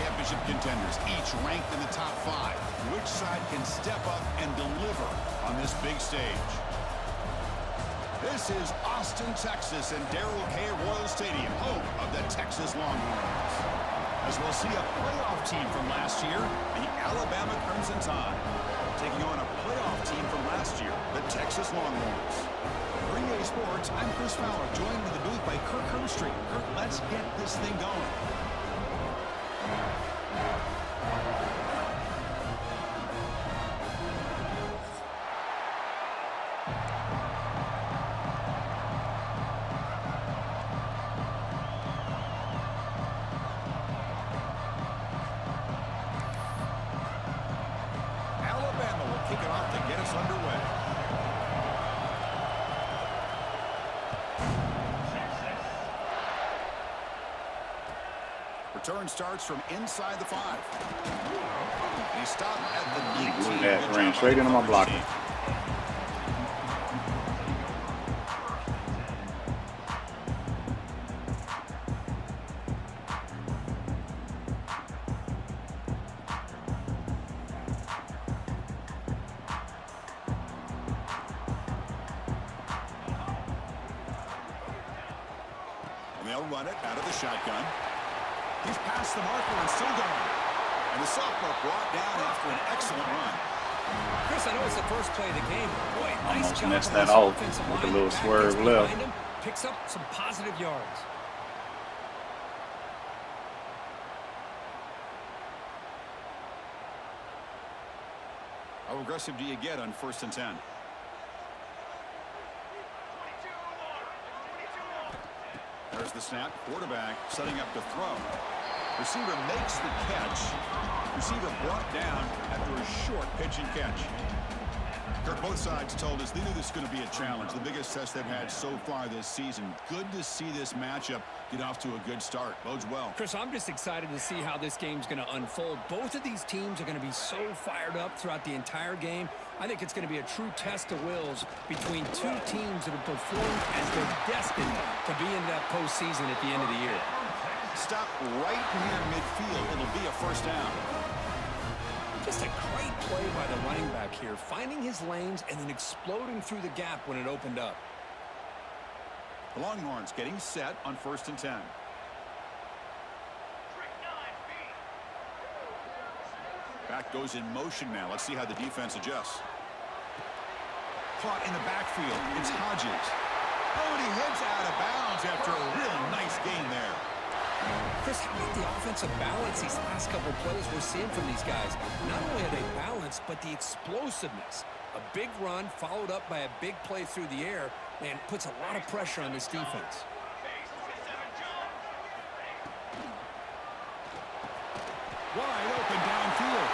championship contenders, each ranked in the top 5. Which side can step up and deliver on this big stage? This is Austin, Texas, and Darrell K. Royal Stadium, home of the Texas Longhorns. As we'll see a playoff team from last year, the Alabama Crimson Tide, taking on a playoff team from last year, the Texas Longhorns. For EA Sports, I'm Chris Fowler, joined in the booth by Kirk Herbstreit. Kirk, let's get this thing going. Alabama will kick it off to get us underway. Return starts from inside the 5. He stopped at the 19. That ran straight into my blocker. And they'll run it out of the shotgun. He's past the marker and still going. And the sophomore brought down after an excellent run. Chris, I know it's the first play of the game. Boy, nice Almost job messed on that this off offensive with a line. little Back swerve gets left. behind him, picks up some positive yards. How aggressive do you get on 1st and 10? There's the snap. Quarterback setting up to throw. Receiver makes the catch. Receiver brought down after a short pitch and catch. Kirk, both sides told us they knew this was going to be a challenge. The biggest test they've had so far this season. Good to see this matchup get off to a good start. Bodes well. Chris, I'm just excited to see how this game's going to unfold. Both of these teams are going to be so fired up throughout the entire game. I think it's going to be a true test of wills between two teams that have performed as they're destined to be in that postseason at the end of the year. Stop right near midfield. It'll be a first down. Just a great play by the running back here, finding his lanes and then exploding through the gap when it opened up. The Longhorns getting set on 1st and 10. Back goes in motion now. Let's see how the defense adjusts. Caught in the backfield. It's Hodges. Oh, and he heads out of bounds after a really nice gain there. Chris, how about the offensive balance these last couple plays we're seeing from these guys? Not only are they balanced, but the explosiveness. A big run followed up by a big play through the air, and puts a lot of pressure on this defense. Wide open downfield.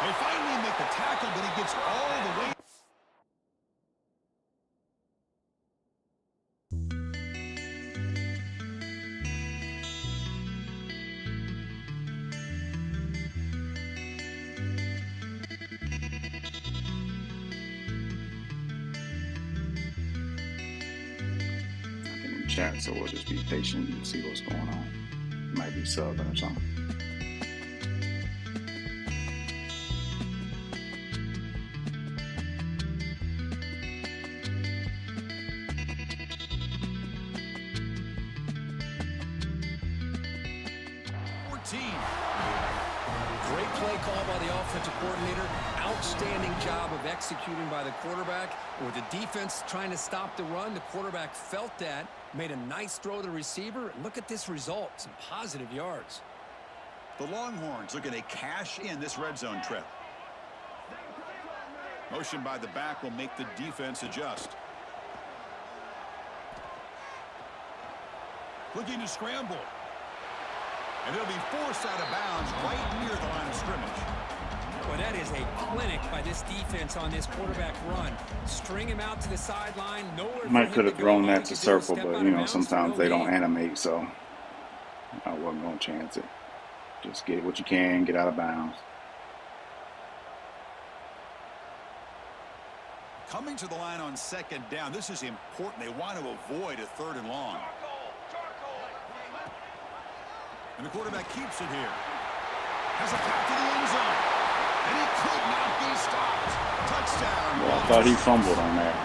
They finally make the tackle, but he gets all the way. Chat, so we'll just be patient and see what's going on. Might be subbing or something. Great play call by the offensive coordinator. Outstanding job of executing by the quarterback. With the defense trying to stop the run, the quarterback felt that, made a nice throw to the receiver. Look at this result, some positive yards. The Longhorns looking to cash in this red zone trip. Motion by the back will make the defense adjust. Looking to scramble. And it'll be forced out of bounds right near the line of scrimmage. Well, that is a clinic by this defense on this quarterback run. String him out to the sideline. Might could have thrown that to circle, but, you know, sometimes they don't animate, so I wasn't going to chance it. Just get what you can, get out of bounds. Coming to the line on 2nd down, this is important. They want to avoid a 3rd and long. And the quarterback keeps it here. Has a path to the end zone. And he could not be stopped. Touchdown. Well, I thought he fumbled on that.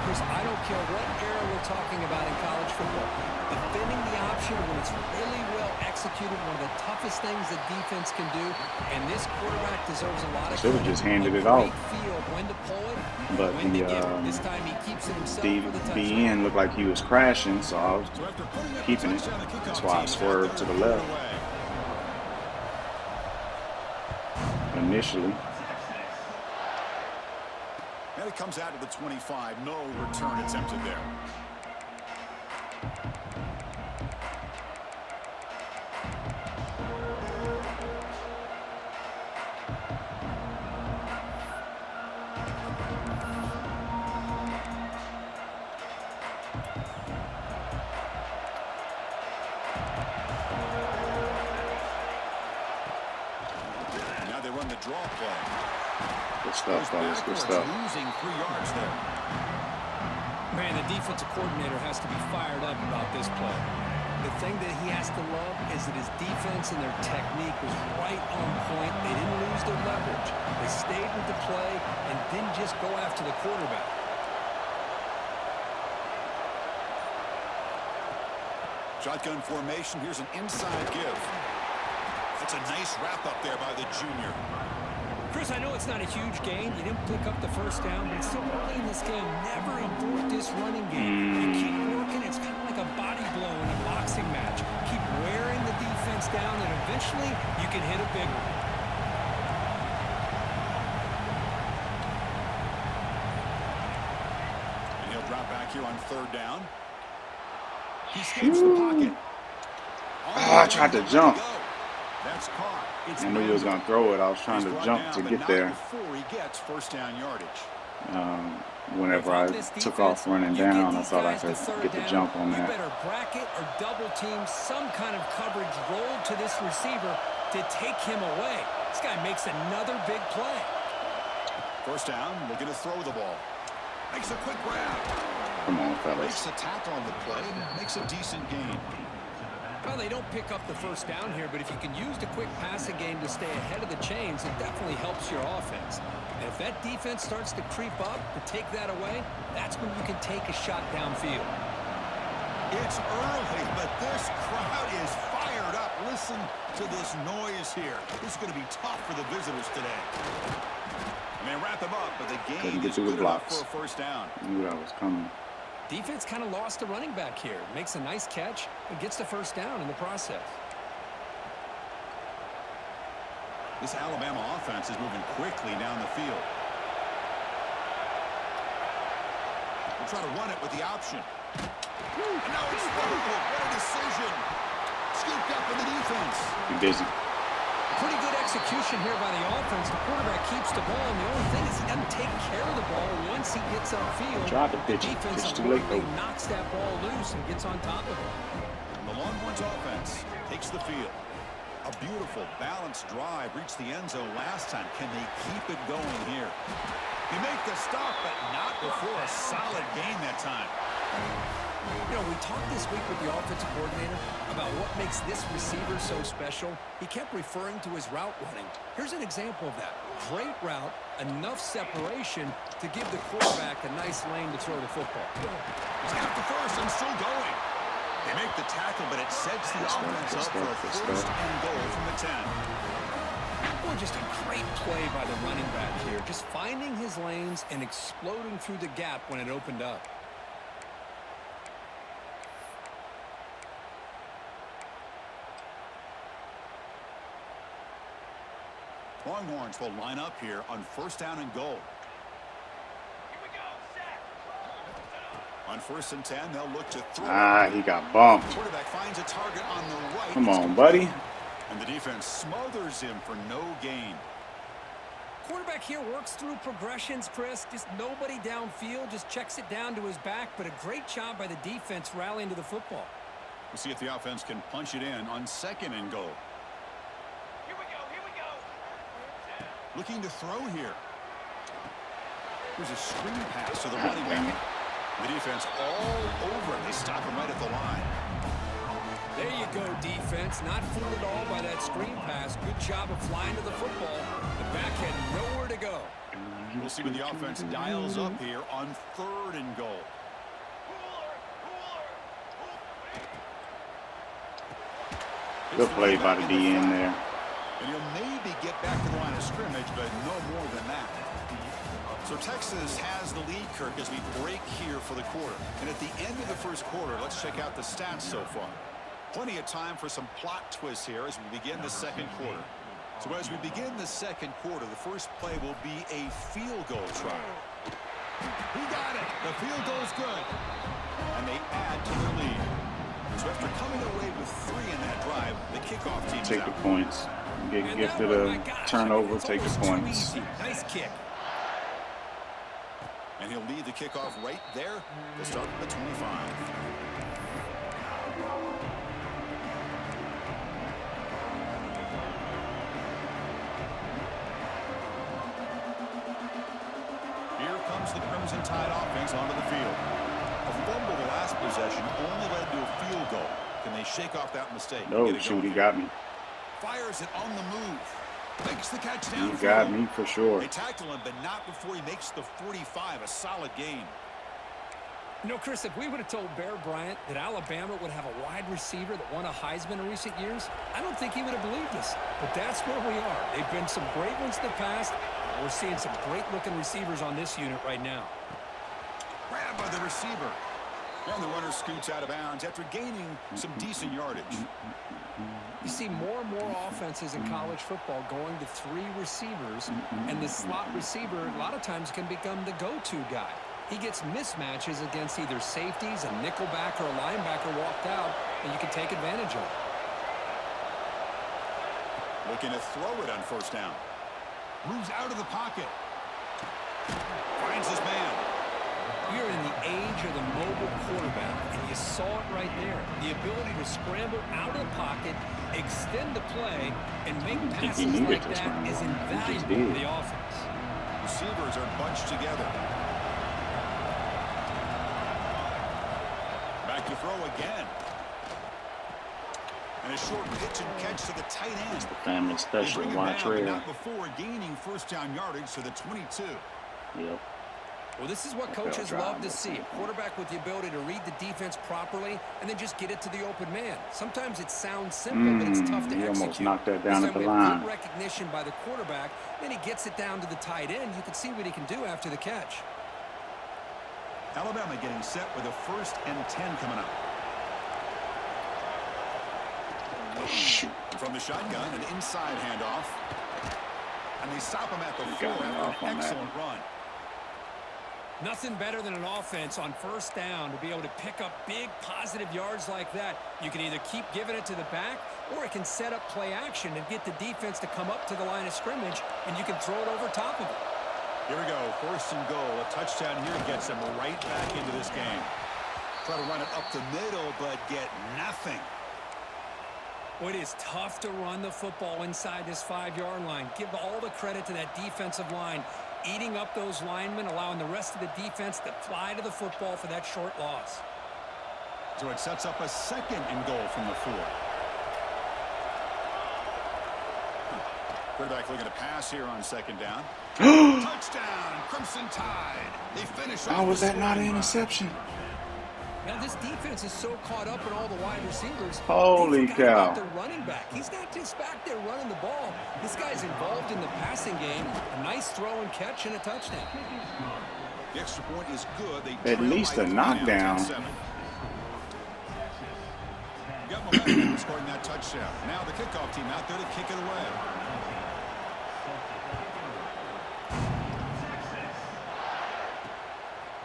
Chris, I don't care what era we're talking about in college football. Defending the option when it's really well executed, one of the toughest things that defense can do. And this quarterback deserves a lot of Should have just handed it off. But the DN looked like he was crashing, so I was keeping it. That's why I swerved to the left initially. And it comes out to the 25. No return attempted there. Now they run the draw play. Good stuff, fellas. Good stuff. Losing 3 yards there. Man, the defensive coordinator has to be fired up about this play. The thing that he has to love is that his defense and their technique was right on point. They didn't lose their leverage. They stayed with the play and didn't just go after the quarterback. Shotgun formation. Here's an inside give. That's a nice wrap up there by the junior. Chris, I know it's not a huge gain. You didn't pick up the first down, but it's so early in this game. Never abort this running game. You keep working. It's kind of like a body blow in a boxing match. Keep wearing the defense down, and eventually you can hit a big one. And he'll drop back here on 3rd down. He escapes the pocket. I tried to jump. That's caught. I knew he was going to throw it. I was trying to jump to get there. Before he gets first down yardage. Whenever I took off running down, I thought I could get the jump on that. You better bracket or double team some kind of coverage rolled to this receiver to take him away. This guy makes another big play. First down, looking to throw the ball. Makes a quick grab. Come on, fellas. Makes a tackle on the play. Makes a decent gain. Well, they don't pick up the first down here, but if you can use the quick passing game to stay ahead of the chains, it definitely helps your offense. And if that defense starts to creep up to take that away, that's when you can take a shot downfield. It's early, but this crowd is fired up. Listen to this noise here. This is going to be tough for the visitors today. I mean, wrap them up, but the game is good enough for a first down. I knew that was coming. Defense kind of lost a running back here. Makes a nice catch and gets the first down in the process. This Alabama offense is moving quickly down the field. We'll try to run it with the option. And now it's fumbled. What a decision. Scooped up in the defense. Be busy. Pretty good execution here by the offense. The quarterback keeps the ball, and the only thing is he doesn't take care of the ball once he gets upfield. Tried to pitch it. Defense Pitch too late, though. knocks that ball loose and gets on top of it. The Longhorns offense takes the field. A beautiful, balanced drive reached the end zone last time. Can they keep it going here? They make the stop, but not before a solid gain that time. You know, we talked this week with the offensive coordinator about what makes this receiver so special. He kept referring to his route running. Here's an example of that. Great route, enough separation to give the quarterback a nice lane to throw the football. He's got the first and still going. They make the tackle, but it sets the offense up for a first and goal from the 10. Well, just a great play by the running back here. Just finding his lanes and exploding through the gap when it opened up. Longhorns will line up here on first down and goal. On 1st and 10, they'll look to throw. He got bumped. Quarterback finds a target on the right. Come on, buddy. And the defense smothers him for no gain. Quarterback here works through progressions, Chris. Just nobody downfield, just checks it down to his back, but a great job by the defense rallying to the football. We'll see if the offense can punch it in on 2nd and goal. Here we go. Looking to throw here. Here's a screen pass to the running back. The defense all over him. They stop him right at the line. There you go, defense. Not fooled at all by that screen pass. Good job of flying to the football. The back had nowhere to go. We'll see when the offense dials up here on 3rd and goal. Good play by the DN there. And he'll maybe get back to the line of scrimmage, but no more than that. So Texas has the lead, Kirk, as we break here for the quarter. And at the end of the first quarter, let's check out the stats so far. Plenty of time for some plot twists here as we begin the second quarter. So as we begin the second quarter, the first play will be a field goal try. He got it. The field goal's good. And they add to their lead. So after coming away with 3 in that drive, the kickoff team Take the points. Get gifted a turnover, take the points. Nice kick. And he'll lead the kickoff right there to start at the 25. Here comes the Crimson Tide offense onto the field. A fumble the last possession only led to a field goal. Can they shake off that mistake? No, shoot, he got me. Fires it on the move. Makes the catch down. You got me for sure. They tackle him, but not before he makes the 45. A solid gain. You know, Chris, if we would have told Bear Bryant that Alabama would have a wide receiver that won a Heisman in recent years, I don't think he would have believed us. But that's where we are. They've been some great ones in the past. We're seeing some great-looking receivers on this unit right now. Grabbed by the receiver. And the runner scoots out of bounds after gaining some decent yardage. You see more and more offenses in college football going to 3 receivers, and the slot receiver a lot of times can become the go-to guy. He gets mismatches against either safeties, a nickelback, or a linebacker walked out, and you can take advantage of it. Looking to throw it on first down. Moves out of the pocket. Finds his man. We are in the age of the mobile quarterback, and you saw it right there. The ability to scramble out of the pocket, extend the play, and make passes like that is invaluable for the offense. Receivers are bunched together. Back to throw again. And a short pitch and catch to the tight end. The family special, watch down, not before gaining first down yardage to the 22. Yep. Well, this is what coaches love to see. A quarterback with the ability to read the defense properly and then just get it to the open man. Sometimes it sounds simple, but it's tough to execute. He almost knocked that down at the Good line. recognition by the quarterback, then he gets it down to the tight end. You can see what he can do after the catch. Alabama getting set with a 1st and 10 coming up. Shoot. From the shotgun, an inside handoff. And they stop him at the 4 after an excellent run. Nothing better than an offense on first down to be able to pick up big positive yards like that. You can either keep giving it to the back, or it can set up play action and get the defense to come up to the line of scrimmage, and you can throw it over top of it. Here we go, 1st and goal. A touchdown here gets them right back into this game. Try to run it up the middle, but get nothing. Well, it is tough to run the football inside this 5-yard line. Give all the credit to that defensive line, eating up those linemen, allowing the rest of the defense to fly to the football for that short loss. So it sets up a 2nd and goal from the 4. Quarterback looking to pass here on 2nd down. Touchdown, Crimson Tide. They finish off. How was that not an drive. interception? Now, this defense is so caught up in all the wide receivers. Holy they forgot cow. about the running back. He's not just back there running the ball. This guy's involved in the passing game. A nice throw and catch and a touchdown. The extra point is good. They At trail least by a 3 knockdown. now, 10-7. Got momentum in scoring that touchdown. Now the kickoff team out there to kick it away.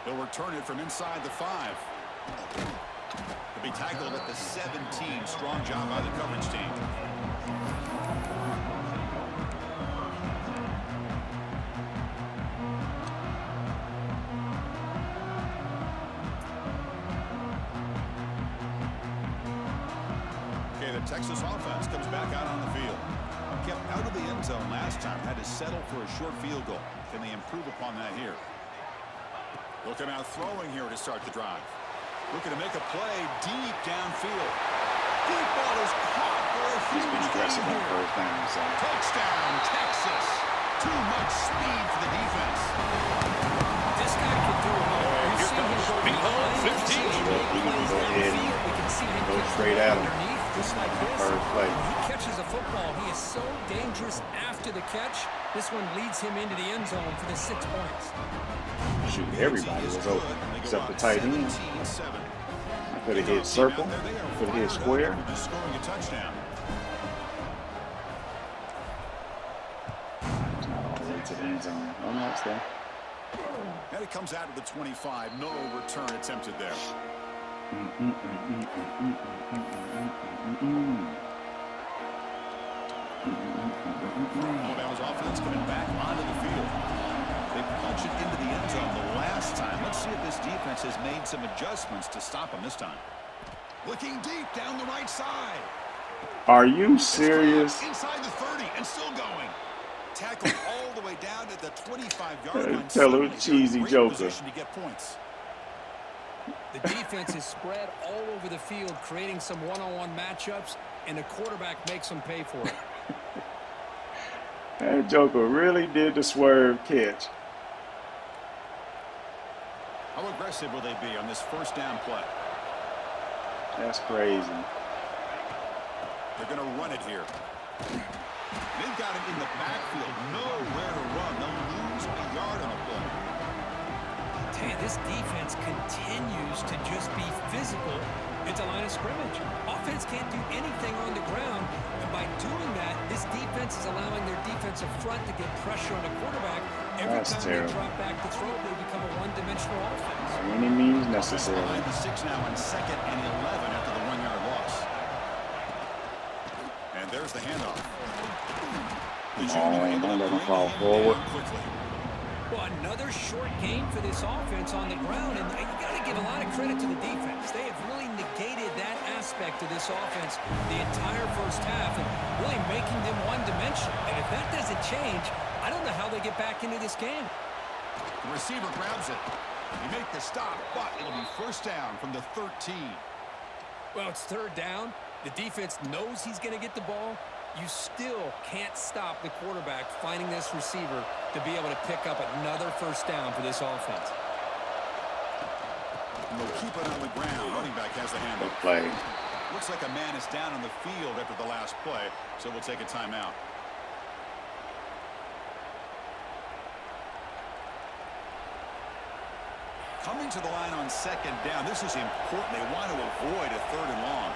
They'll return it from inside the 5. They'll be tackled at the 17. Strong job by the coverage team. Okay, the Texas offense comes back out on the field. Kept out of the end zone last time. Had to settle for a short field goal. Can they improve upon that here? Looking out throwing here to start the drive. Looking to make a play deep downfield. Deep ball is caught for a He's been huge aggressive gain on here. first down, so Touchdown, Texas. Too much speed for the defense. This guy can do it all. And We've here seen him comes go Big Hole behind, 15. we've seen him make we can plays go ahead downfield. and We can see him go catch the straight ball at him. underneath, just like this. First play. When he catches a football, he is so dangerous after the catch. This one leads him into the end zone for the 6 points. Shoot, everybody was open except the tight end. 17-7. I could have hit circle, could have hit square. Just scoring a touchdown. All the way to the end zone. Oh no, it's there. And it comes out of the 25. No return attempted there. Alabama's offense coming back onto the field. They punch it into the end zone the last time. Let's see if this defense has made some adjustments to stop them this time. Looking deep down the right side. Are you It's serious? caught inside the 30 and still going. Tackled all the way down to the 25-yard line. Tell him Suddenly, cheesy they're in great joker. position to get points. The defense is spread all over the field, creating some one-on-one matchups, and the quarterback makes them pay for it. That joker really did the swerve catch. How aggressive will they be on this first down play? That's crazy. They're going to run it here. They've got him in the backfield. Nowhere to run. They'll lose a yard on the play. Tell you, this defense continues to just be physical at the line of scrimmage. Offense can't do anything on the ground, and by doing that, this defense is allowing their defensive front to get pressure on the quarterback. Every That's time terrible. they drop back to throw, they become a one-dimensional offense. By any means Offense necessary. behind the 6 now on 2nd and 11 after the 1-yard loss. And there's the handoff. The junior Oh, able don't to let him bring fall him forward. down quickly. Well, another short game for this offense on the ground, and you got to give a lot of credit to the defense. They have really negated that aspect of this offense the entire first half and really making them one-dimensional. And if that doesn't change, I don't know how they get back into this game. The receiver grabs it. He make the stop, but it'll be first down from the 13. Well, it's third down. The defense knows he's going to get the ball. You still can't stop the quarterback finding this receiver to be able to pick up another first down for this offense. And they'll keep it on the ground. Running back has the handle. Good play. Looks like a man is down on the field after the last play, so we'll take a timeout. Coming to the line on 2nd down. This is important. They want to avoid a 3rd and long.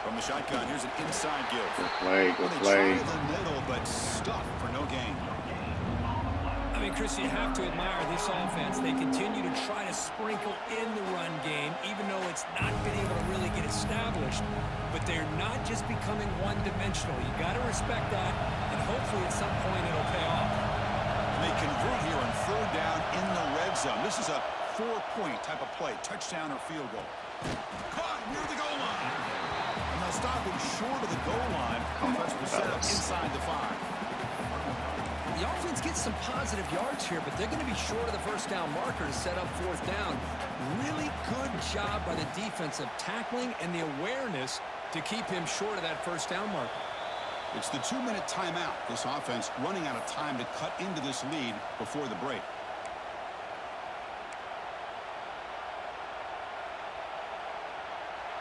From the shotgun, here's an inside give. Good play. Well, Good they play. try the middle, but stuffed for no gain. I mean, Chris, you have to admire this offense. They continue to try to sprinkle in the run game, even though it's not been able to really get established. But they're not just becoming one-dimensional. You got to respect that, and hopefully at some point it'll pay off. And they convert here on 3rd down in the red zone. This is a 4-point type of play, touchdown or field goal. Caught near the goal line. And they'll stop him short of the goal line. Offense will set up inside the 5. The offense gets some positive yards here, but they're going to be short of the first down marker to set up 4th down. Really good job by the defense of tackling and the awareness to keep him short of that first down marker. It's the 2-minute timeout. This offense running out of time to cut into this lead before the break.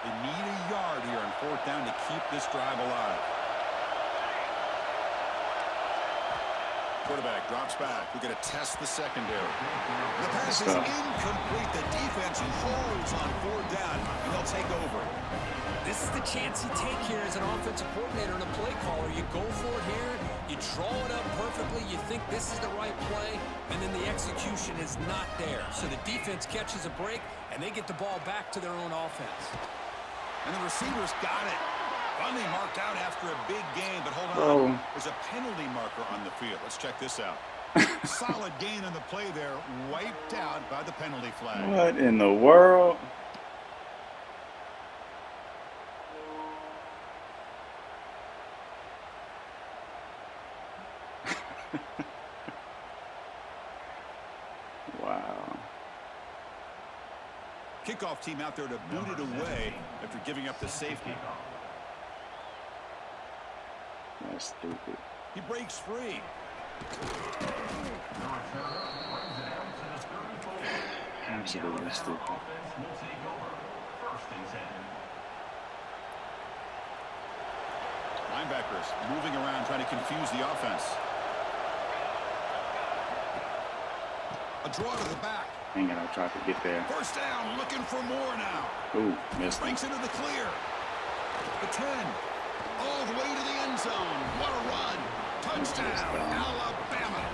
They need a yard here on 4th down to keep this drive alive. Quarterback drops back. We're going to test the secondary. The pass is incomplete. The defense holds on 4th down, and they'll take over. This is the chance you take here as an offensive coordinator and a play caller. You go for it here, you draw it up perfectly, you think this is the right play, and then the execution is not there. So the defense catches a break, and they get the ball back to their own offense. And the receivers got it. Finally marked out after a big game, but hold on. There's a penalty marker on the field. Let's check this out. Solid gain on the play there, wiped out by the penalty flag. What in the world? Wow. Kickoff team out there to boot it away after giving up the safety. That's stupid. He breaks free. Absolutely stupid. Linebackers moving around trying to confuse the offense. A draw to the back. Hang on, I tried to get there. First down, looking for more now. Ooh, missed him. Breaks into the clear. The 10. All the way to the end zone. What a run. Touchdown, Alabama.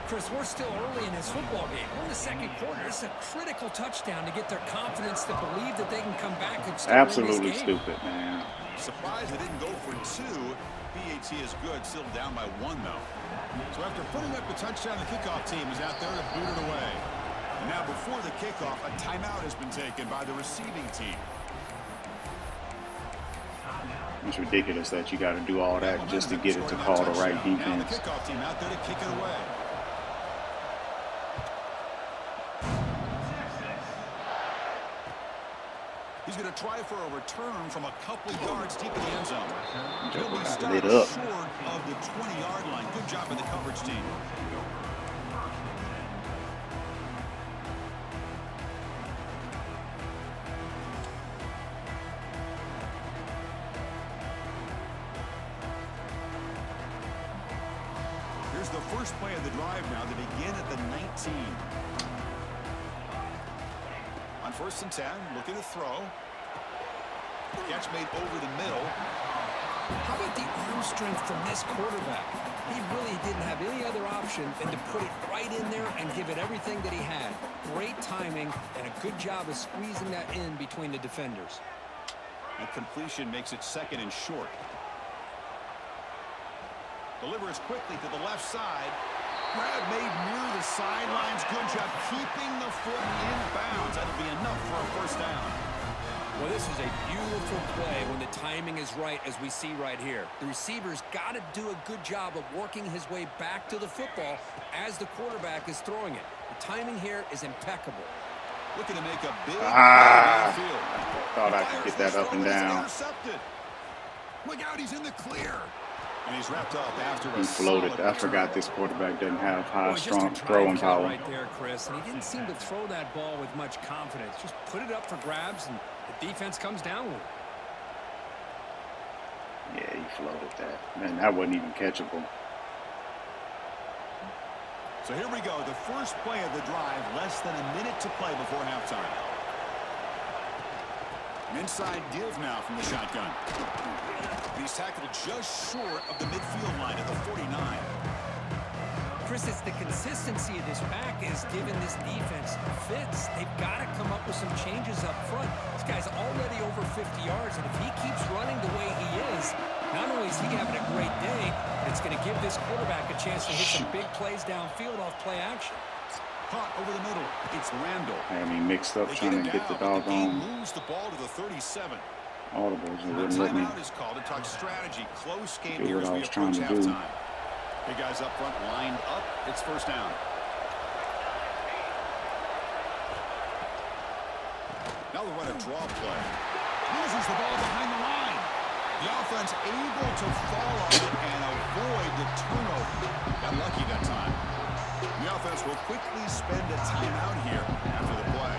Chris, we're still early in this football game. We're in the second quarter. It's a critical touchdown to get their confidence to believe that they can come back and still Absolutely win this game. stupid, man. Surprised they didn't go for 2. PAT is good. Still down by 1, though. So after putting up the touchdown, the kickoff team is out there to boot it away. And now before the kickoff, a timeout has been taken by the receiving team. It's ridiculous that you got to do all that just to get it to call the right Now the defense. kickoff team out there to kick it away. He's going to try for a return from a couple yards deep in the end zone. He'll be stopped Lit up. short of the 20-yard line. Good job by the coverage team. Here's the first play of the drive now to begin at the 19. On 1st and 10, looking to throw. Catch made over the middle. How about the arm strength from this quarterback? He really didn't have any other option than to put it right in there and give it everything that he had. Great timing and a good job of squeezing that in between the defenders. And completion makes it 2nd and short. Delivers quickly to the left side. Grab made near the sidelines. Good job keeping the foot in bounds. That'll be enough for a first down. Well, this is a beautiful play when the timing is right, as we see right here. The receiver's got to do a good job of working his way back to the football as the quarterback is throwing it. The timing here is impeccable. Looking to make a big field. Thought I could get that up and down. Intercepted. Look out, he's in the clear. And he's wrapped up after He a floated. solid I forgot this quarterback doesn't have high, Boy, just a strong drive throwing count power. right there, Chris, and he didn't seem to throw that ball with much confidence. Just put it up for grabs, and the defense comes down with it. Yeah, he floated that. Man, that wasn't even catchable. So here we go. The first play of the drive. Less than a minute to play before halftime. An inside give now from the shotgun. He's tackled just short of the midfield line at the 49. Chris, it's the consistency of this back is giving this defense fits. They've got to come up with some changes up front. This guy's already over 50 yards, and if he keeps running the way he is, not only is he having a great day, but it's going to give this quarterback a chance to hit some big plays downfield off play action. Caught over the middle. It's Randall. I had me mixed up They trying get to him get the down, but the game doggone moves the ball to the 37. audibles and A wouldn't let me timeout is called to talk strategy. Close game do here what as I we was trying approach to do. halftime. Big guys up front lined up. It's first down. Now they'll run a draw play. Loses the ball behind the line. The offense able to fall on it and avoid the turnover. Got lucky that time. The offense will quickly spend a timeout here after the play.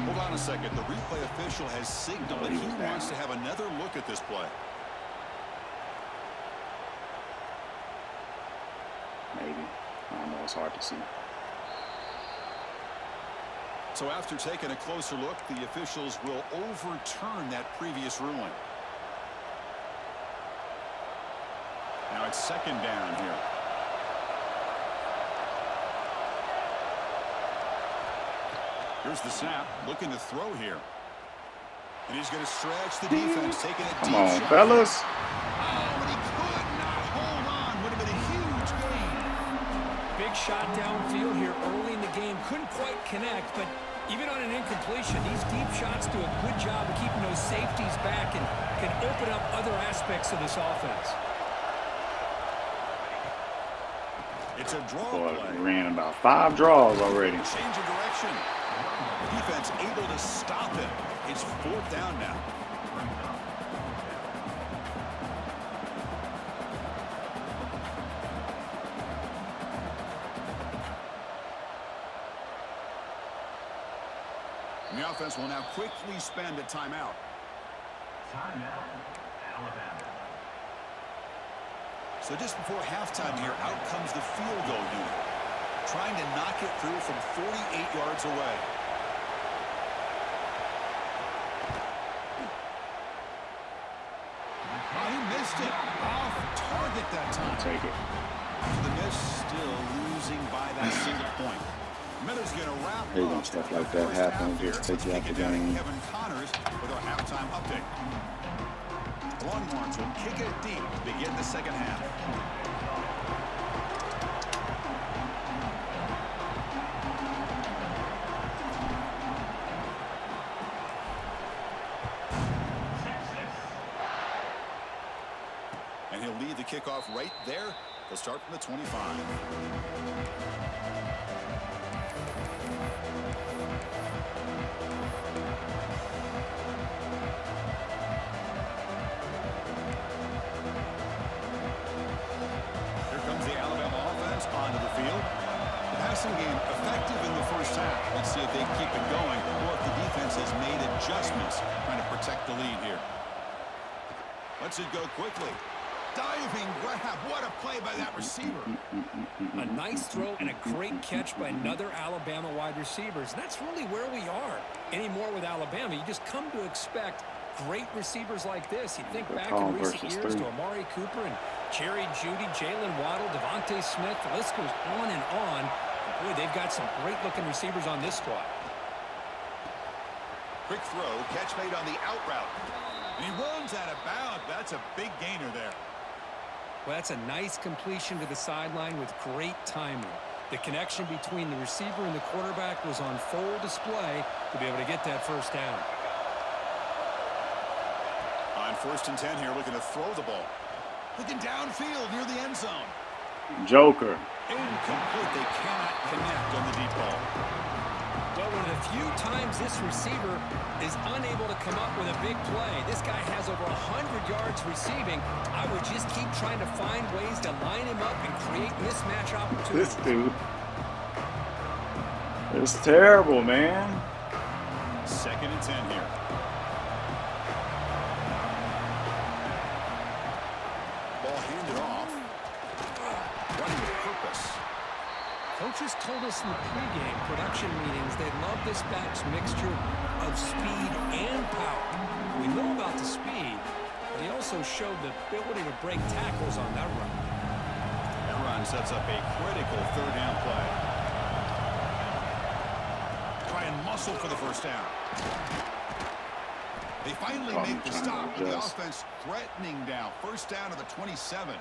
Hold on a second. The replay official has signaled that he wants to have another look at this play. maybe. I don't know. It's hard to see. So after taking a closer look, the officials will overturn that previous ruling. Now it's 2nd down here. Here's the snap, looking to throw here. And he's going to stretch the defense, taking a deep Come on, shot. fellas. Oh, but he could not hold on. Would have been a huge gain. Big shot downfield here early in the game. Couldn't quite connect, but even on an incompletion, these deep shots do a good job of keeping those safeties back and can open up other aspects of this offense. It's a draw Boy, play. ran about 5 draws already. Change of direction. Defense able to stop him. It's 4th down now. And the offense will now quickly spend a timeout. Timeout, Alabama. So just before halftime here, out comes the field goal unit, trying to knock it through from 48 yards away. Oh, he missed it. Off target that time. Take it. The miss, still losing by that single point. Miller's going to wrap Hey, when up stuff the like that first happen, half just here. take you out Let's the kick it down to game. Kevin Connors with our halftime update. The Longhorns will kick it deep to begin the second half. And he'll lead the kickoff right there. They'll start from the 25. Here comes the Alabama offense onto the field. The passing game effective in the first half. Let's see if they keep it going or if the defense has made adjustments trying to protect the lead here. Lets it go quickly. Diving grab. What a play by that receiver. A nice throw and a great catch by another Alabama wide receivers. And that's really where we are anymore with Alabama. You just come to expect great receivers like this. You think back in recent years to Amari Cooper and Jerry Jeudy, Jalen Waddle, Devontae Smith. The list goes on and on. Boy, they've got some great-looking receivers on this squad. Quick throw. Catch made on the out route. And he runs out of bounds. That's a big gainer there. Well, that's a nice completion to the sideline with great timing. The connection between the receiver and the quarterback was on full display to be able to get that first down. On 1st and 10 here, looking to throw the ball. Looking downfield near the end zone. Joker. Incomplete. They cannot connect on the deep ball. Well, one of the few times this receiver is unable to come up with a big play. This guy has over 100 yards receiving. I would just keep trying to find ways to line him up and create mismatch opportunities. This dude. It's terrible, man. 2nd and 10 here. Ball handed off. Running with purpose. Coaches told us in the pregame production meetings they love this back's mixture of speed and power. We know about the speed, but he also showed the ability to break tackles on that run. That run sets up a critical 3rd down play. Try and muscle for the first down. They finally make the stop with the offense threatening down. 1st down to the 27.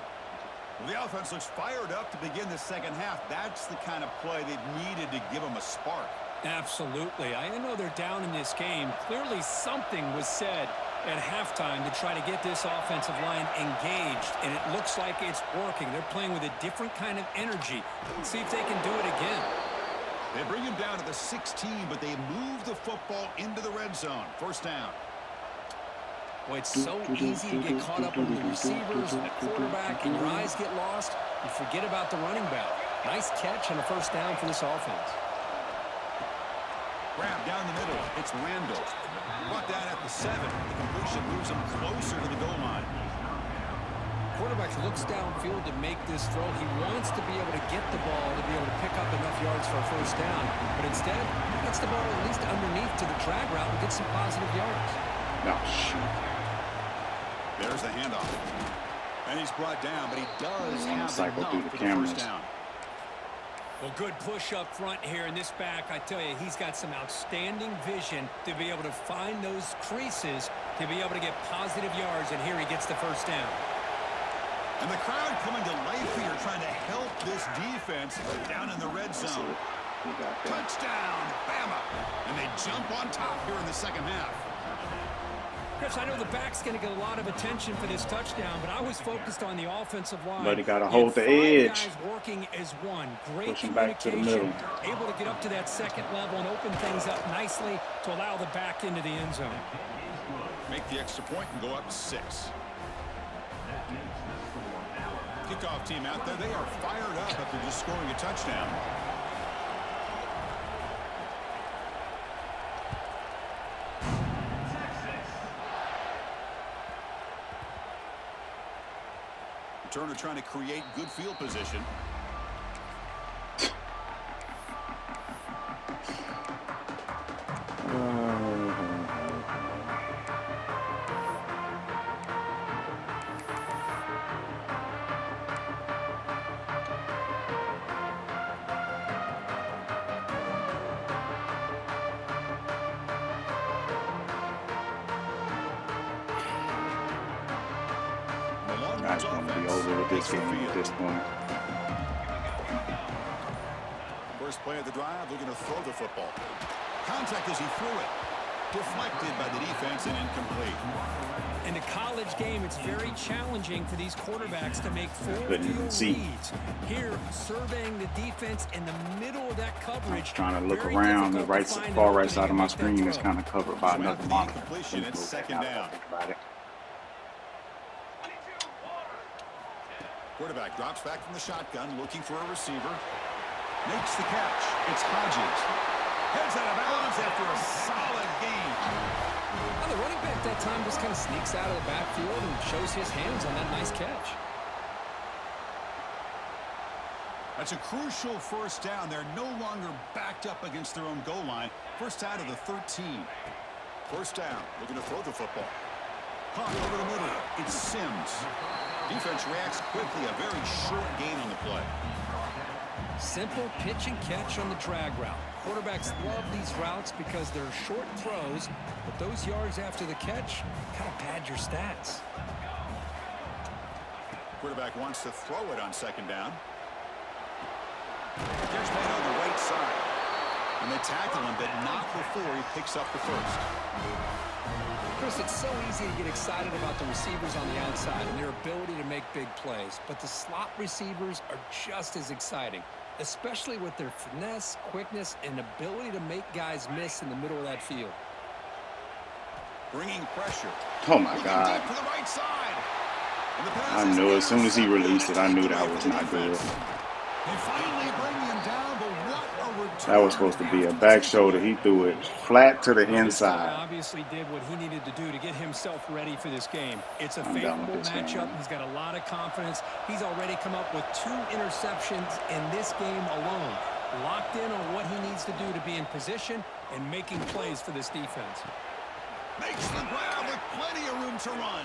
Well, the offense looks fired up to begin the second half. That's the kind of play they've needed to give them a spark. Absolutely. I know they're down in this game. Clearly something was said at halftime to try to get this offensive line engaged, and it looks like it's working. They're playing with a different kind of energy. Let's see if they can do it again. They bring him down to the 16, but they move the football into the red zone. 1st down. Boy, it's so easy to get caught up in the receivers and the quarterback, and your eyes get lost. You forget about the running back. Nice catch and a 1st down for this offense. Grab down the middle. It's Randall. Brought down at the 7. The completion moves him closer to the goal line. Quarterback looks downfield to make this throw. He wants to be able to get the ball to be able to pick up enough yards for a 1st down. But instead, he gets the ball at least underneath to the drag route and gets some positive yards. No, shoot. There's the handoff. And he's brought down, but he does have cycle through enough the for the 1st cameras. down. Well, good push up front here in this back. I tell you, he's got some outstanding vision to be able to find those creases to be able to get positive yards, and here he gets the 1st down. And the crowd coming to life here, trying to help this defense down in the red zone. Touchdown, Bama. And they jump on top here in the second half. Chris, I know the back's going to get a lot of attention for this touchdown, but I was focused on the offensive line. But he got to hold the edge. Guys working as one. Great Push him back to the middle. Able to get up to that second level and open things up nicely to allow the back into the end zone. Make the extra point and go up 6. Kickoff team out there, they are fired up after just scoring a touchdown. Turner trying to create good field position. I just want to be over with this game at this point. First play of the drive, looking to throw the football. Contact as he threw it. Deflected by the defense and incomplete. In a college game, it's very challenging for these quarterbacks to make full field reads. Here, surveying the defense in the middle of that coverage. Trying to look around the far right side of my screen is kind of covered by another monitor. It's second down. About it. Quarterback drops back from the shotgun, looking for a receiver. Makes the catch. It's Hodges. Heads out of bounds after a solid gain. Well, the running back that time just kind of sneaks out of the backfield and shows his hands on that nice catch. That's a crucial first down. They're no longer backed up against their own goal line. First out of the 13. First down. Looking to throw the football. Caught over the middle. It's Sims. Defense reacts quickly. A very short gain on the play. Simple pitch and catch on the drag route. Quarterbacks love these routes because they're short throws, but those yards after the catch kind of pad your stats. Quarterback wants to throw it on second down. Catch made on the right side. And they tackle him, but not before he picks up the first. Chris, it's so easy to get excited about the receivers on the outside and their ability to make big plays, but the slot receivers are just as exciting, especially with their finesse, quickness, and ability to make guys miss in the middle of that field. Bringing pressure. Oh, my God. To the right side. I knew as soon as he released it, I knew that was not good. They finally bring him down, but what a return. That was supposed to be a back shoulder. He threw it flat to the inside. Obviously did what he needed to do to get himself ready for this game. It's a favorable matchup. He's got a lot of confidence. He's already come up with 2 interceptions in this game alone. Locked in on what he needs to do to be in position and making plays for this defense. Makes the grab with plenty of room to run.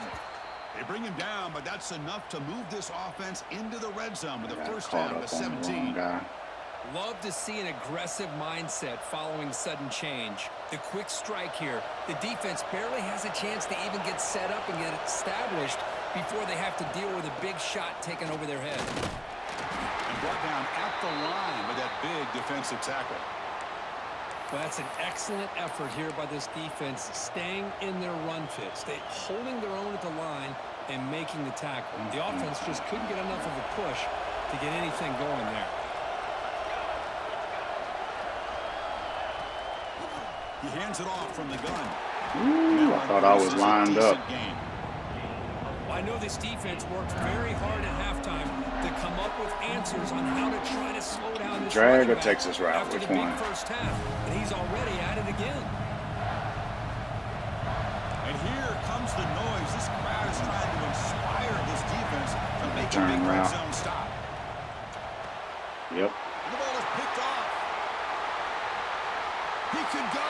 They bring him down, but that's enough to move this offense into the red zone with a first down of 17. Love to see an aggressive mindset following sudden change. The quick strike here. The defense barely has a chance to even get set up and get established before they have to deal with a big shot taken over their head. And brought down at the line with that big defensive tackle. Well, that's an excellent effort here by this defense, staying in their run fit, holding their own at the line and making the tackle. The offense just couldn't get enough of a push to get anything going there. He hands it off from the gun. Ooh, I thought I was lined up. Well, I know this defense worked very hard at halftime to come up with answers on how to try to slow down this drag or Texas route, after which the big one? first half, and he's already at it again. And here comes the noise. This crowd is trying to inspire this defense to make a big red zone stop. Yep. The ball is picked off. He could go.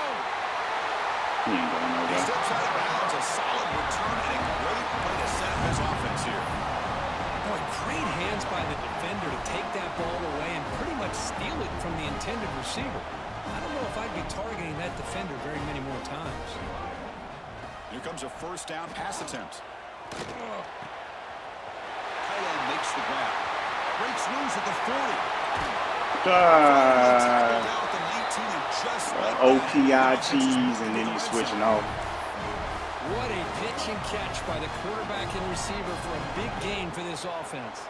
He ain't going He nowhere. steps out of bounds. A solid return and a great way to set up his offense here. Boy, great hands by the defender to take that ball away and pretty much steal it from the intended receiver. I don't know if I'd be targeting that defender very many more times. Here comes a first down pass attempt. Kyle makes the grab. Breaks loose at the 40. OPI cheese, and then he's switching off. What a pitch and catch by the quarterback and receiver for a big gain for this offense.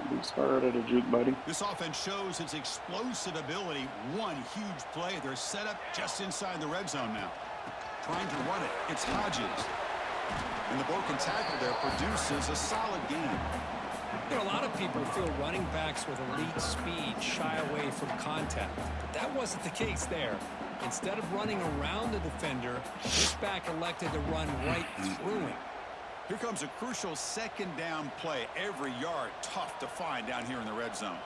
Be spurred at a juke, buddy. This offense shows its explosive ability. One huge play. They're set up just inside the red zone now. Trying to run it. It's Hodges. And the broken tackle there produces a solid gain. You know, a lot of people feel running backs with elite speed shy away from contact. But that wasn't the case there. Instead of running around the defender, this back elected to run right through him. Here comes a crucial second down play. Every yard tough to find down here in the red zone.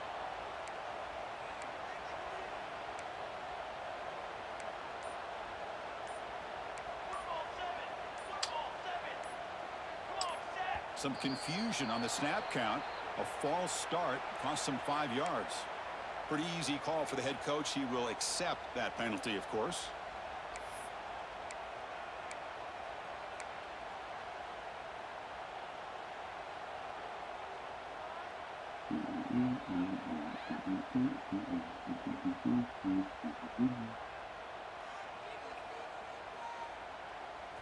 Some confusion on the snap count. A false start cost him 5 yards. Pretty easy call for the head coach. He will accept that penalty, of course.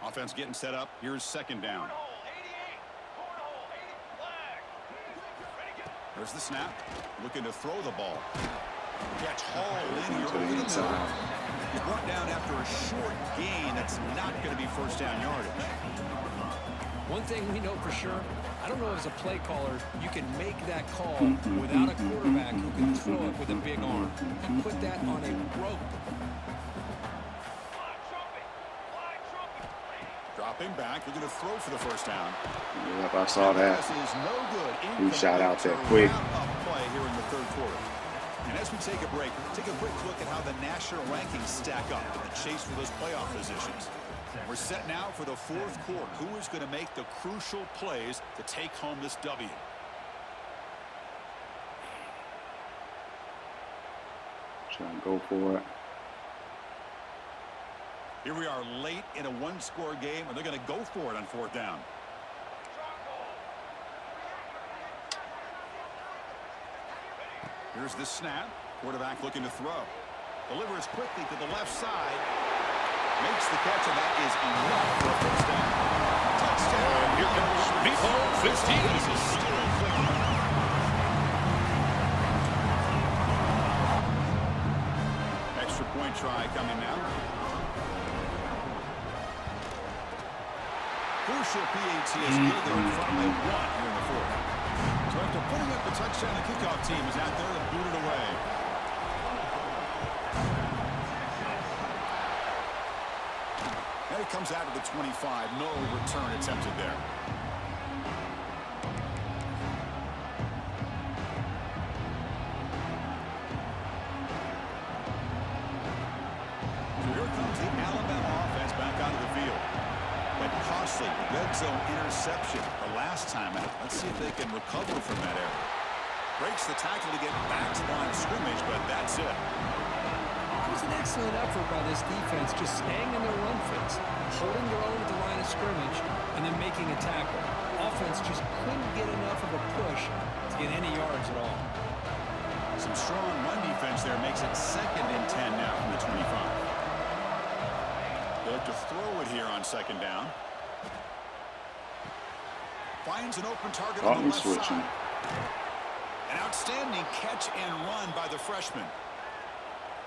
Offense getting set up. Here's second down. There's the snap. Looking to throw the ball. Catch hauled in here over the middle. He's brought down after a short gain. That's not going to be first down yardage. One thing we know for sure, I don't know as a play caller, you can make that call without a quarterback who can throw it with a big arm. He put that on a rope. Dropping back, looking to throw for the first down. Yep, I saw that. He shot out there quick. Play here in the third quarter. And as we take a break, take a quick look at how the national rankings stack up in the chase for those playoff positions. We're set now for the fourth quarter. Who is going to make the crucial plays to take home this W? Trying to go for it. Here we are late in a one-score game, and they're going to go for it on fourth down. Here's the snap. Quarterback looking to throw. Delivers quickly to the left side. Makes the catch, and that is enough for a first down. Touchdown. And here comes Depot 15. This is still clicking. Extra point try coming now. Crucial PAT is good. They're in front by 1 here in the fourth. So after putting up the touchdown, the kickoff team is out there to boot it away. And it comes out of the 25. No return attempted there. So here comes the Alabama offense back onto the field. That costly red zone interception the last time out. Let's see if they can recover from that error. Breaks the tackle to get back to the line of scrimmage, but that's it. It was an excellent effort by this defense, just staying in their run fits, holding their own at the line of scrimmage, and then making a tackle. Offense just couldn't get enough of a push to get any yards at all. Some strong run defense there makes it 2nd and 10 now from the 25. They have to throw it here on second down. Finds an open target on the left side. An outstanding catch and run by the freshman.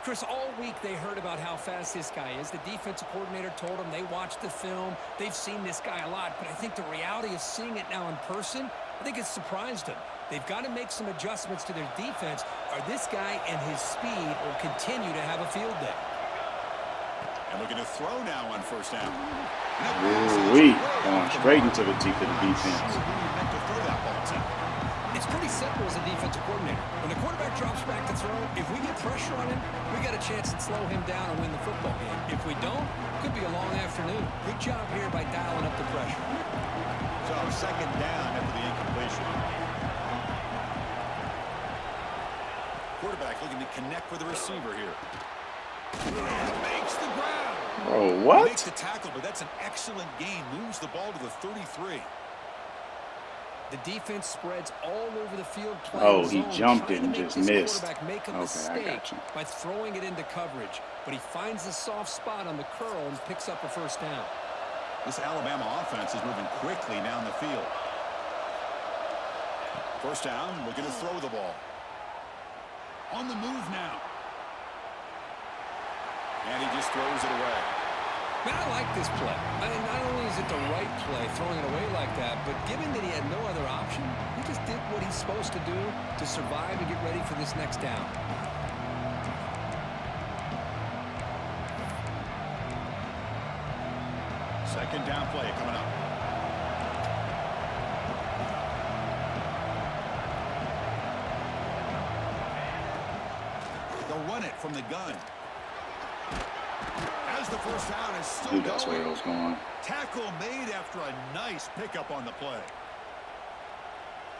Chris, all week they heard about how fast this guy is. The defensive coordinator told them they watched the film. They've seen this guy a lot, but I think the reality of seeing it now in person, I think it's surprised them. They've got to make some adjustments to their defense, or this guy and his speed will continue to have a field day. And looking to throw now on first down. Ooh-wee. Going straight into the teeth of the defense. It's pretty simple as a defensive coordinator. When the quarterback drops back to throw, if we get pressure on him, we got a chance to slow him down and win the football game. If we don't, it could be a long afternoon. Good job here by dialing up the pressure. So second down after the incompletion. Quarterback looking to connect with the receiver here. Makes the ground. Bro, what? Makes the tackle, but that's an excellent gain. Moves the ball to the 33. The defense spreads all over the field. Oh, he zone, jumped it trying and to make just this missed. quarterback make a Okay, I mistake got you. by throwing it into coverage. But he finds the soft spot on the curl and picks up a first down. This Alabama offense is moving quickly down the field. First down, looking to throw the ball. On the move now. And he just throws it away. Man, I like this play. I mean, not only is it the right play, throwing it away like that, but given that he had no other option, he just did what he's supposed to do to survive and get ready for this next down. Second down play coming up. They'll run it from the gun. As the first down is still Dude, that's where it going. was going. Tackle made after a nice pickup on the play.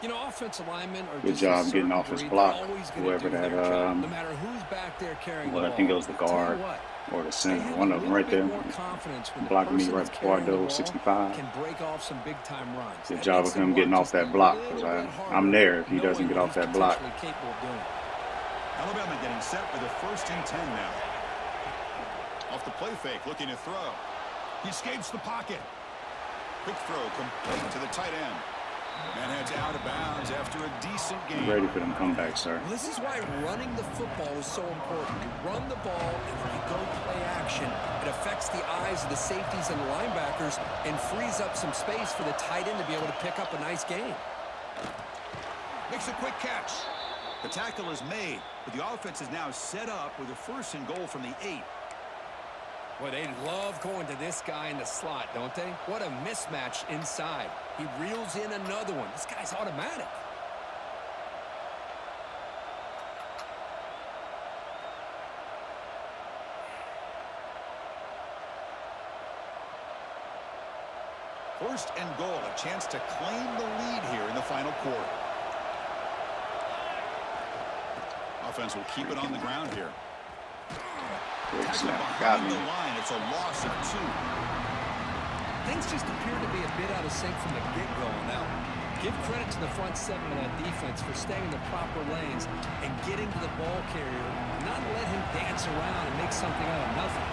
You know, offensive linemen are Good just job a getting certain off his breed. block. They're always gonna Whoever do that, their job, no matter who's back there carrying well, the I think it ball. was the Tell you guard what, or the they center. have One a of them little right bit there. more confidence when the Blocking me person right that's before I carrying the dove ball 65. can break off some big-time runs. Good That job makes of them him work getting off just that a block, little because bit I'm harder, there if he knowing doesn't get what off he's that block. potentially capable of doing. Alabama getting set with a 1st and 10 now. Off the play fake, looking to throw. He escapes the pocket. Quick throw complete to the tight end. Man heads out of bounds after a decent game. Ready for them comebacks, sir. Well, this is why running the football is so important. You run the ball, and when you go play action, it affects the eyes of the safeties and the linebackers and frees up some space for the tight end to be able to pick up a nice game. Makes a quick catch. The tackle is made, but the offense is now set up with a 1st and goal from the 8. Boy, they love going to this guy in the slot, don't they? What a mismatch inside. He reels in another one. This guy's automatic. First and goal, a chance to claim the lead here in the final quarter. Offense will keep it on the ground here. Great Tackle snap. Got behind me. the line. It's a loss of 2. Things just appear to be a bit out of sync from the get-go on that one. Give credit to the front 7 of that defense for staying in the proper lanes and getting to the ball carrier, not let him dance around and make something out of nothing.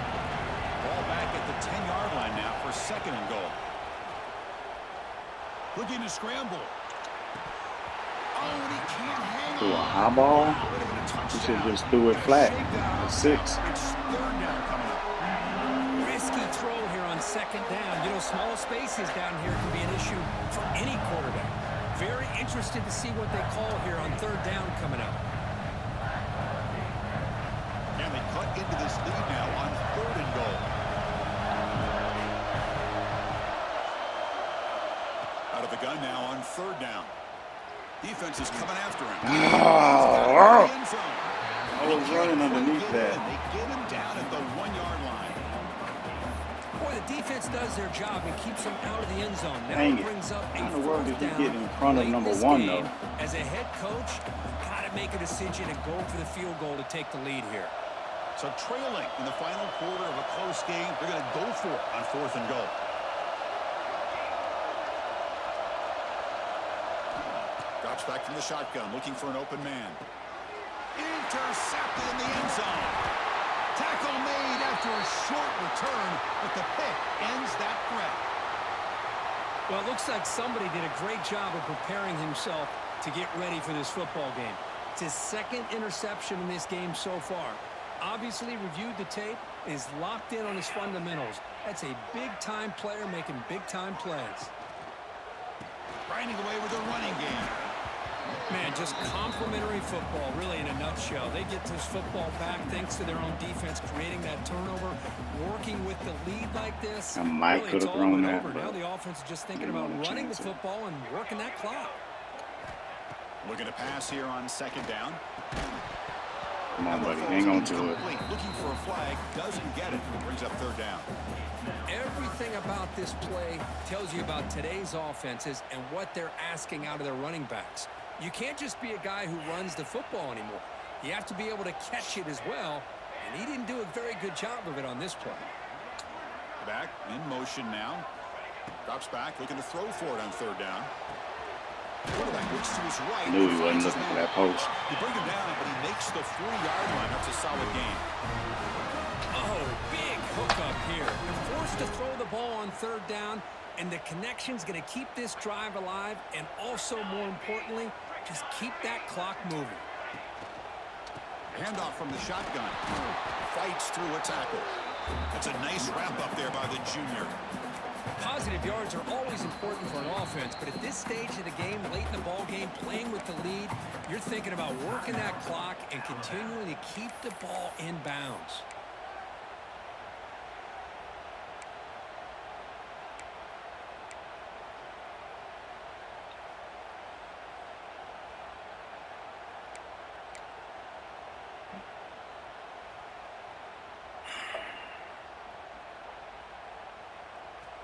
Ball back at the 10-yard line now for 2nd and goal. Looking to scramble. Oh, and he can't hang Threw a on. high ball. Wow, would have been a He touchdown. should just threw it flat. Shakedown. It's 6. It's 3rd down coming up. Risky throw here on 2nd down. You know, small spaces down here can be an issue for any quarterback. Very interested to see what they call here on 3rd down coming up. And they cut into this lead now on 3rd and goal. Out of the gun now on 3rd down. Defense is coming after him. Oh, End zone. I was running underneath that. They get him down at the 1-yard line. Boy, the defense does their job and keeps them out of the end zone. Now Dang it it. brings up a How in the world 4th did he down get in front of late in number this 1, game. though? As a head coach, you've got to make a decision and go for the field goal to take the lead here. So trailing in the final quarter of a close game, they're going to go for it on 4th and goal. Drops back from the shotgun, looking for an open man. Intercepted in the end zone. Tackle made after a short return, but the pick ends that threat. Well, it looks like somebody did a great job of preparing himself to get ready for this football game. It's his 2nd interception in this game so far. Obviously reviewed the tape, is locked in on his fundamentals. That's a big-time player making big-time plays. Grinding away with a running game. Man, just complimentary football, really, in a nutshell. They get this football back thanks to their own defense, creating that turnover, working with the lead like this. I might Really, could it's have all thrown been that, over. but Now the offense is just thinking didn't about want to running the chance it. football and working that clock. Looking to pass here on 2nd down. Come on, buddy. Hang on to it. Incomplete. Looking for a flag, doesn't get it. Brings up 3rd down. Everything about this play tells you about today's offenses and what they're asking out of their running backs. You can't just be a guy who runs the football anymore. You have to be able to catch it as well, and he didn't do a very good job of it on this play. Back in motion now. Drops back, looking to throw for it on 3rd down. Quarterback looks to his right. Knew he wasn't looking for that post. You bring him down, but he makes the 40-yard line. That's a solid gain. Oh, big hookup here. They're forced to throw the ball on third down, and the connection's going to keep this drive alive, and also, more importantly, just keep that clock moving. Handoff from the shotgun. Fights through a tackle. That's a nice wrap up there by the junior. Positive yards are always important for an offense, but at this stage of the game, late in the ball game, playing with the lead, you're thinking about working that clock and continuing to keep the ball in bounds.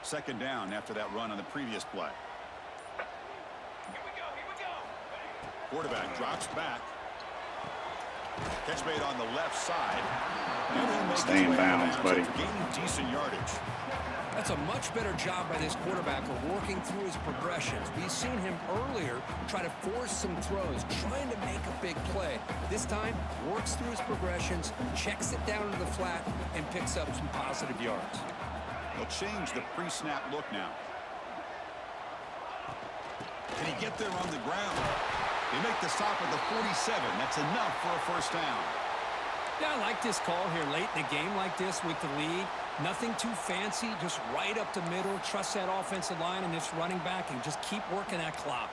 Second down after that run on the previous play. Here we go. Quarterback drops back. Catch made on the left side. Stay in bounds, buddy. Gaining decent yardage. That's a much better job by this quarterback of working through his progressions. We've seen him earlier try to force some throws, trying to make a big play. This time, works through his progressions, checks it down to the flat, and picks up some positive yards. They'll change the pre-snap look now. Can he get there on the ground? They make the stop at the 47. That's enough for a first down. Yeah, I like this call here late in a game like this with the lead. Nothing too fancy, just right up the middle. Trust that offensive line and this running back and just keep working that clock.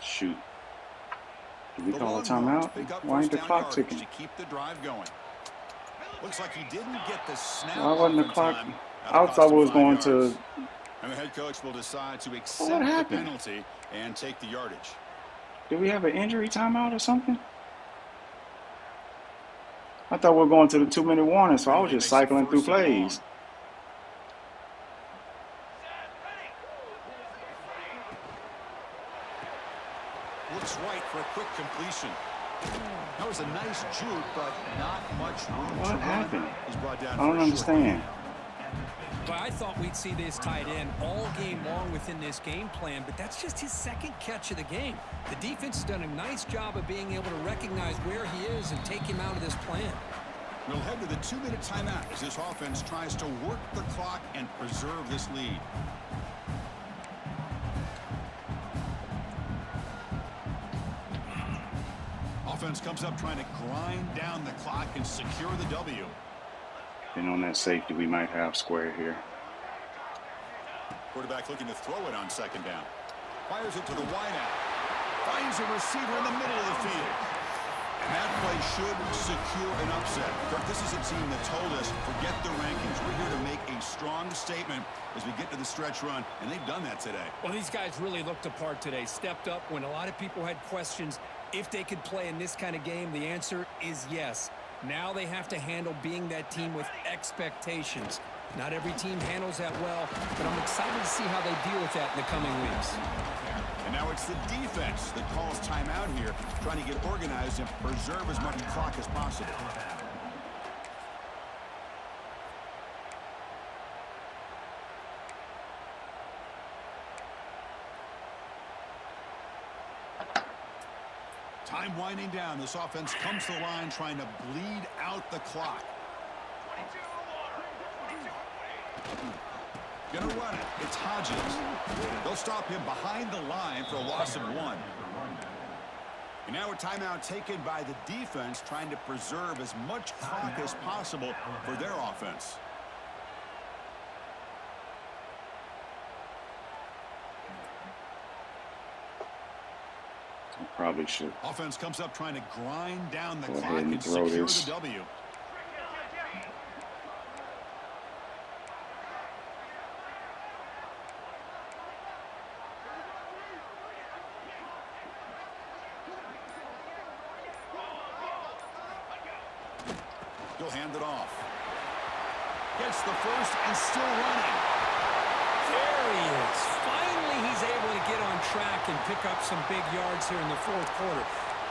Shoot. Did we call a timeout? Why ain't the clock ticking? To keep the drive going. Looks like he didn't get the snap. Why wasn't the off in clock? time. I thought we was going Yards. to. And the head coach will decide to What accept the happened? penalty and take the yardage. Did we have an injury timeout or something? I thought we were going to the 2-minute warning, so I was just cycling through plays. Looks right for a quick completion. That was a nice juke, but not much room to What run. happened? He's brought down I for don't a short understand. But I thought we'd see this tight end all game long within this game plan, but that's just his second catch of the game. The defense has done a nice job of being able to recognize where he is and take him out of this plan. We'll head to the 2-minute timeout as this offense tries to work the clock and preserve this lead. Offense comes up trying to grind down the clock and secure the W. And on that safety, we might have square here. Quarterback looking to throw it on second down. Fires it to the wideout. Finds a receiver in the middle of the field. And that play should secure an upset. Kirk, this is a team that told us, forget the rankings. We're here to make a strong statement as we get to the stretch run, and they've done that today. Well, these guys really looked apart today, stepped up when a lot of people had questions if they could play in this kind of game. The answer is yes. Now they have to handle being that team with expectations. Not every team handles that well, but I'm excited to see how they deal with that in the coming weeks. And now it's the defense that calls timeout here, trying to get organized and preserve as much clock as possible. Time winding down. This offense comes to the line trying to bleed out the clock. 22. Gonna run it. It's Hodges. They'll stop him behind the line for a loss of 1. And now a timeout taken by the defense trying to preserve as much clock as possible for their offense. Probably should Offense comes up trying to grind down the go clock ahead and and throw secure this. the W. He'll hand it off. Gets the first and still running. There he is. Finally, he's is able to get on track and pick up some big yards here in the fourth quarter.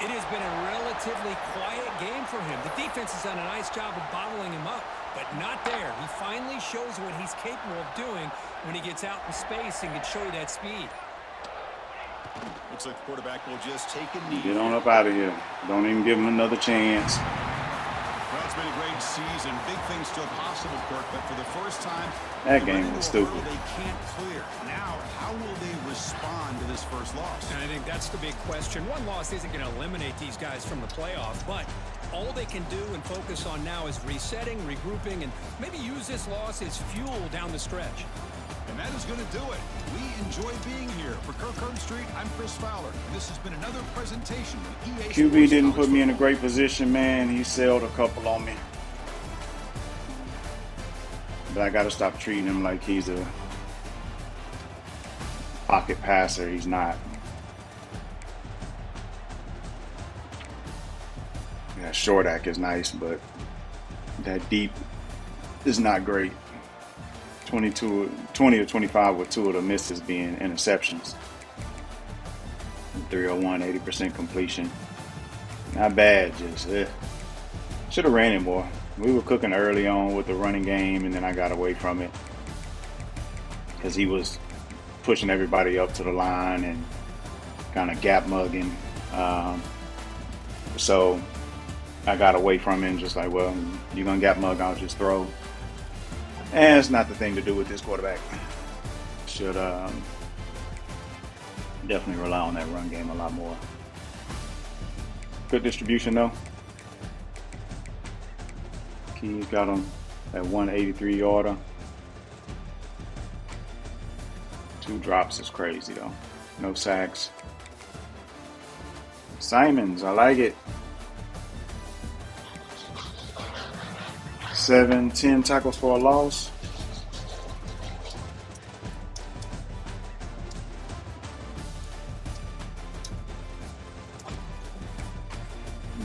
It has been a relatively quiet game for him. The defense has done a nice job of bottling him up, but not there. He finally shows what he's capable of doing when he gets out in space and can show you that speed. Looks like the quarterback will just take a knee. Get on up out of here. Don't even give him another chance. Well, it's been a great season. Big things still possible, Kirk, but for the first time, That game was stupid. They can't clear. Now, how will they respond to this first loss? And I think that's the big question. One loss isn't going to eliminate these guys from the playoffs, but all they can do and focus on now is resetting, regrouping, and maybe use this loss as fuel down the stretch. And that is going to do it. We enjoy being here. For Kirk Street, I'm Chris Fowler. This has been another presentation of EA QB Sports didn't College put me in a Football. great position, man. He sailed a couple on me. But I got to stop treating him like he's a pocket passer. He's not. Yeah, short ack is nice, but that deep is not great. 20 to 25 with 2 of the misses being interceptions. 301, 80% completion. Not bad, just should have ran it more. We were cooking early on with the running game, and then I got away from it because he was pushing everybody up to the line and kind of gap mugging. So I got away from it and just like, well, you're going to gap mug, I'll just throw. And it's not the thing to do with this quarterback. Should definitely rely on that run game a lot more. Good distribution, though. Keys got him at 183-yarder. 2 drops is crazy, though. No sacks. Simons, I like it. 7-10 tackles for a loss.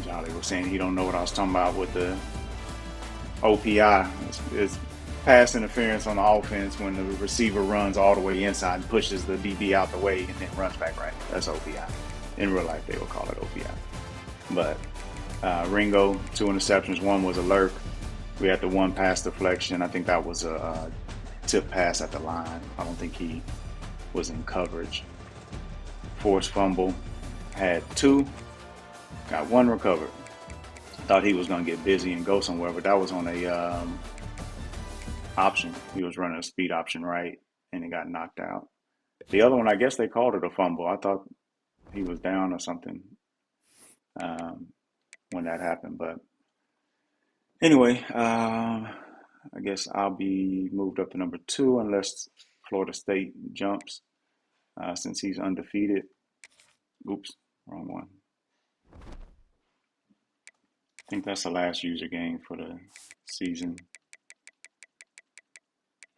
Jolly was saying he don't know what I was talking about with the OPI. It's pass interference on the offense when the receiver runs all the way inside and pushes the DB out the way and then runs back right. That's OPI. In real life, they would call it OPI. But Ringo, 2 interceptions. 1 was a lurk. We had the 1 pass deflection. I think that was a tip pass at the line. I don't think he was in coverage. Forced fumble. Had 2. Got 1 recovered. Thought he was going to get busy and go somewhere, but that was on a option. He was running a speed option right, and it got knocked out. The other one, I guess they called it a fumble. I thought he was down or something when that happened, but anyway, I guess I'll be moved up to number 2 unless Florida State jumps since he's undefeated. Oops, wrong one. I think that's the last user game for the season.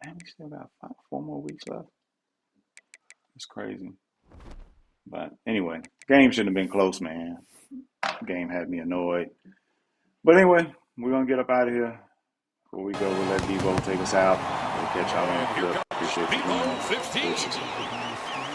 Man, we still got 4 more weeks left. It's crazy. But anyway, game shouldn't have been close, man. Game had me annoyed. But anyway, we're going to get up out of here. Before we go, we'll let Devo take us out. We'll catch y'all on the flip. Appreciate you. Debo 15.